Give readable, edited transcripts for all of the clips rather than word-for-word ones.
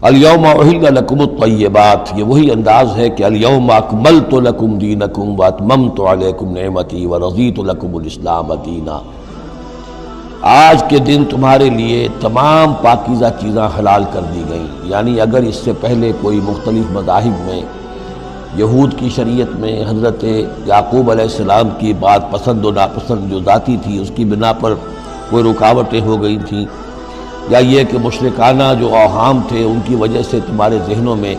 الیوم احل لکم الطیبات، یہ وہی انداز ہے کہ الیوم اکملت لکم دینکم واتممت علیکم نعمتی ورضیت لکم الاسلام دینا۔ آج کے دن تمہارے لیے تمام پاکیزہ چیزاں حلال کر دی گئیں، یعنی اگر اس سے پہلے کوئی مختلف مذاہب میں، یہود کی شریعت میں حضرت یعقوب علیہ السلام کی بات پسند و ناپسند جو ذاتی تھی اس کی بنا پر کوئی رکاوٹیں ہو گئی تھیں، یا یہ کہ مشرکانہ جو اوہام تھے ان کی وجہ سے تمہارے ذہنوں میں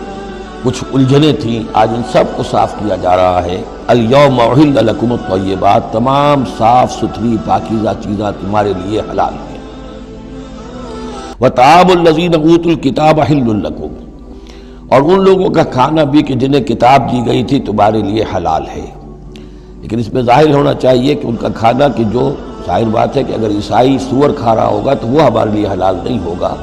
کچھ الجھنیں تھیں، آج ان سب کو صاف کیا جا رہا ہے۔ الیوم احل لکم الطیبات، تمام صاف ستھری پاکیزہ چیزاں تمہارے لیے حلال ہیں۔ وطعام الذین اوتوا الکتاب حل لکم، اور ان لوگوں کا کھانا بھی کہ جنہیں کتاب دی گئی تھی تمہارے لیے حلال ہے۔ لیکن اس میں ظاہر ہونا چاہیے کہ ان کا کھانا کہ جو ظاہر بات ہے کہ اگر عیسائی سور کھا رہا ہوگا تو وہ ہمارے لیے حلال نہیں ہوگا،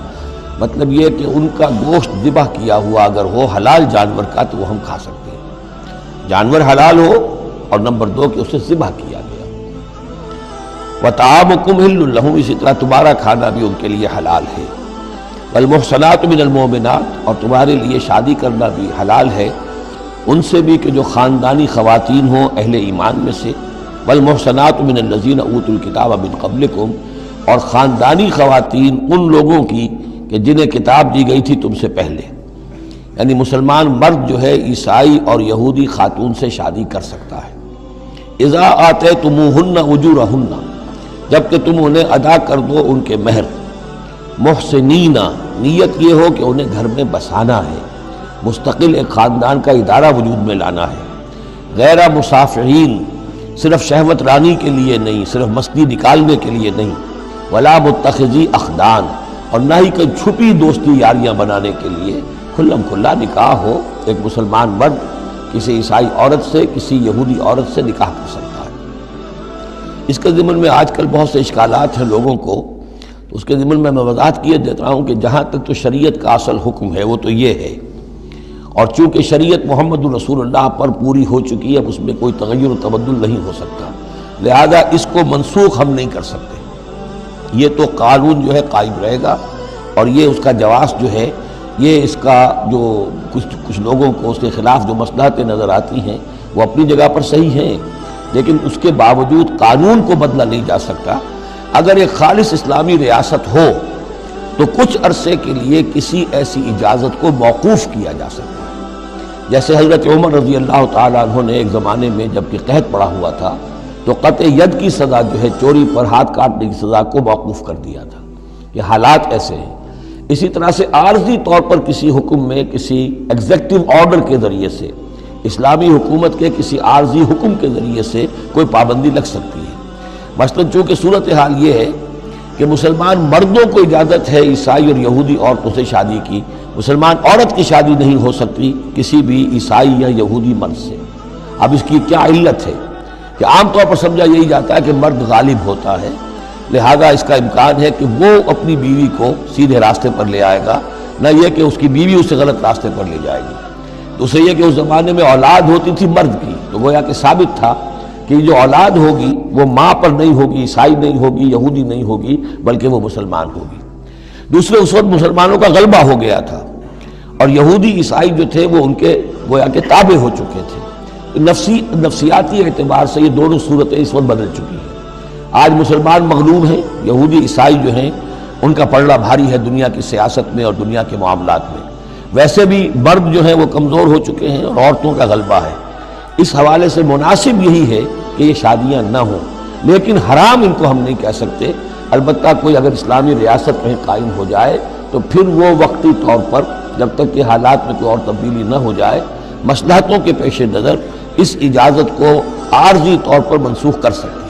مطلب یہ کہ ان کا گوشت ذبح کیا ہوا اگر ہو حلال جانور کا تو وہ ہم کھا سکتے ہیں، جانور حلال ہو، اور نمبر 2 کہ اسے ذبح کیا گیا۔ وطعامکم حل لہم، اسی طرح تمہارا کھانا بھی ان کے لیے حلال ہے۔ والمحصنات من المؤمنات، اور تمہارے لیے شادی کرنا بھی حلال ہے ان سے بھی کہ جو خاندانی خواتین ہوں اہل ایمان میں سے، والمحصنات من الذین اوتوا الکتاب من قبلکم، اور خاندانی خواتین ان لوگوں کی کہ جنہیں کتاب دی گئی تھی تم سے پہلے، یعنی مسلمان مرد جو ہے عیسائی اور یہودی خاتون سے شادی کر سکتا ہے۔ اذا آتیتموہن اجورہن، جب کہ تم انہیں ادا کر دو ان کے مہر، محسنین، نیت یہ ہو کہ انہیں گھر میں بسانا ہے، مستقل ایک خاندان کا ادارہ وجود میں لانا ہے، غیر مسافحین، صرف شہوت رانی کے لیے نہیں، صرف مستی نکالنے کے لیے نہیں، ولا متخذی اخدان، اور نہ ہی کوئی چھپی دوستی یاریاں بنانے کے لیے، کھلم کھلا نکاح ہو، ایک مسلمان مرد کسی عیسائی عورت سے، کسی یہودی عورت سے نکاح کر سکتا ہے۔ اس کے ضمن میں آج کل بہت سے اشکالات ہیں لوگوں کو، تو اس کے ضمن میں وضاحت کیے دیتا ہوں کہ جہاں تک تو شریعت کا اصل حکم ہے وہ تو یہ ہے، اور چونکہ شریعت محمد رسول اللہ پر پوری ہو چکی ہے، اب اس میں کوئی تغیر و تبدل نہیں ہو سکتا، لہذا اس کو منسوخ ہم نہیں کر سکتے، یہ تو قانون جو ہے قائم رہے گا، اور یہ اس کا جواز جو ہے، یہ اس کا جو کچھ لوگوں کو اس کے خلاف جو مصلحتیں نظر آتی ہیں وہ اپنی جگہ پر صحیح ہیں، لیکن اس کے باوجود قانون کو بدلا نہیں جا سکتا۔ اگر ایک خالص اسلامی ریاست ہو تو کچھ عرصے کے لیے کسی ایسی اجازت کو موقوف کیا جا سکتا ہے، جیسے حضرت عمر رضی اللہ تعالیٰ عنہ نے ایک زمانے میں جب کہ قحط پڑا ہوا تھا تو قطع ید کی سزا جو ہے، چوری پر ہاتھ کاٹنے کی سزا کو موقوف کر دیا تھا۔ یہ حالات ایسے ہیں۔ اسی طرح سے عارضی طور پر کسی حکم میں، کسی ایگزیکٹو آرڈر کے ذریعے سے، اسلامی حکومت کے کسی عارضی حکم کے ذریعے سے کوئی پابندی لگ سکتی ہے۔ مثلاً چونکہ صورتحال یہ ہے کہ مسلمان مردوں کو اجازت ہے عیسائی اور یہودی عورتوں سے شادی کی، مسلمان عورت کی شادی نہیں ہو سکتی کسی بھی عیسائی یا یہودی مرد سے۔ اب اس کی کیا علت ہے کہ عام طور پر سمجھا یہی جاتا ہے کہ مرد غالب ہوتا ہے، لہذا اس کا امکان ہے کہ وہ اپنی بیوی کو سیدھے راستے پر لے آئے گا، نہ یہ کہ اس کی بیوی اسے غلط راستے پر لے جائے گی۔ دوسرے یہ کہ اس زمانے میں اولاد ہوتی تھی مرد کی، تو گویا کہ ثابت تھا کہ جو اولاد ہوگی وہ ماں پر نہیں ہوگی، عیسائی نہیں ہوگی، یہودی نہیں ہوگی، بلکہ وہ مسلمان ہوگی۔ دوسرے اس وقت مسلمانوں کا غلبہ ہو گیا تھا، اور یہودی عیسائی جو تھے وہ ان کے گویا کہ تابع ہو چکے تھے۔ نفسیاتی اعتبار سے یہ دونوں صورتیں اس وقت بدل چکی ہیں۔ آج مسلمان مغلوب ہیں، یہودی عیسائی جو ہیں ان کا پلڑا بھاری ہے دنیا کی سیاست میں اور دنیا کے معاملات میں۔ ویسے بھی مرد جو ہیں وہ کمزور ہو چکے ہیں اور عورتوں کا غلبہ ہے۔ اس حوالے سے مناسب یہی ہے کہ یہ شادیاں نہ ہوں، لیکن حرام ان کو ہم نہیں کہہ سکتے۔ البتہ کوئی اگر اسلامی ریاست کہیں قائم ہو جائے تو پھر وہ وقتی طور پر جب تک کہ حالات میں کوئی اور تبدیلی نہ ہو جائے، مصلحتوں کے پیش نظر اس اجازت کو عارضی طور پر منسوخ کر سکتے ہیں۔